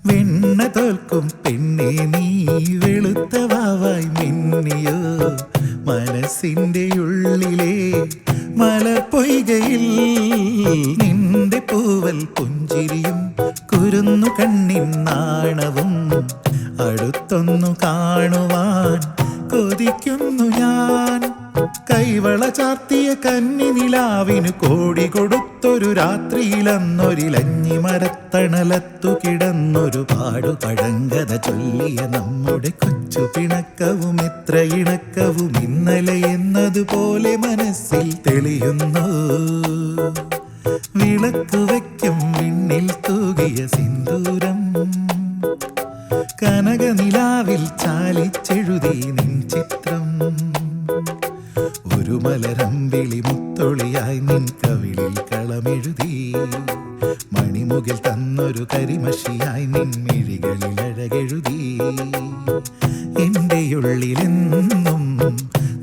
വെണ്ണ തോൽക്കും പെണ്ണെ നീ വെളുത്ത വാവായി മിന്നിയോ മനസ്സിന്റെ ഉള്ളിലെ മലപ്പൊയ്കയിൽ നിന്റെ പൂവൽ പുഞ്ചിരിയും കുരുന്നു കണ്ണിൻ നാണവും അടുത്തൊന്നു കാണുവാൻ കൊതിക്കുന്നു ഞാൻ. കൈവള ചാർത്തിയ കന്നി നിലാവിനു കോടി കൊടുത്തൊരു രാത്രിയിലന്നൊരിലഞ്ഞി മരത്തണലത്തു കിടന്നൊരു പാടുപഴങ്കഥ ചൊല്ലിയ നമ്മുടെ കൊച്ചു പിണക്കവും ഇത്ര ഇണക്കവും ഇന്നലെ എന്നതുപോലെ മനസ്സിൽ തെളിയുന്നു. വിളക്ക് വയ്ക്കും വിണ്ണിൽ തൂകിയ സിന്ദൂരം കനകനിലാവിൽ ചാലിച്ചെഴുതി നിൻ ചിത്രം. ഒരു മലരമ്പിളി മുത്തൊളിയായി നിൻ കവിളിൽ കളമെഴുതി മണിമുകിൽ തന്നൊരു കരിമഷിയായി നിൻ മിഴികളിൽ അഴകെഴുതി. എൻ്റെ ഉള്ളിലെന്നും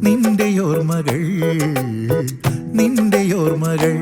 നിന്റെ ഓർമ്മകൾ നിന്റെ ഓർമ്മകൾ.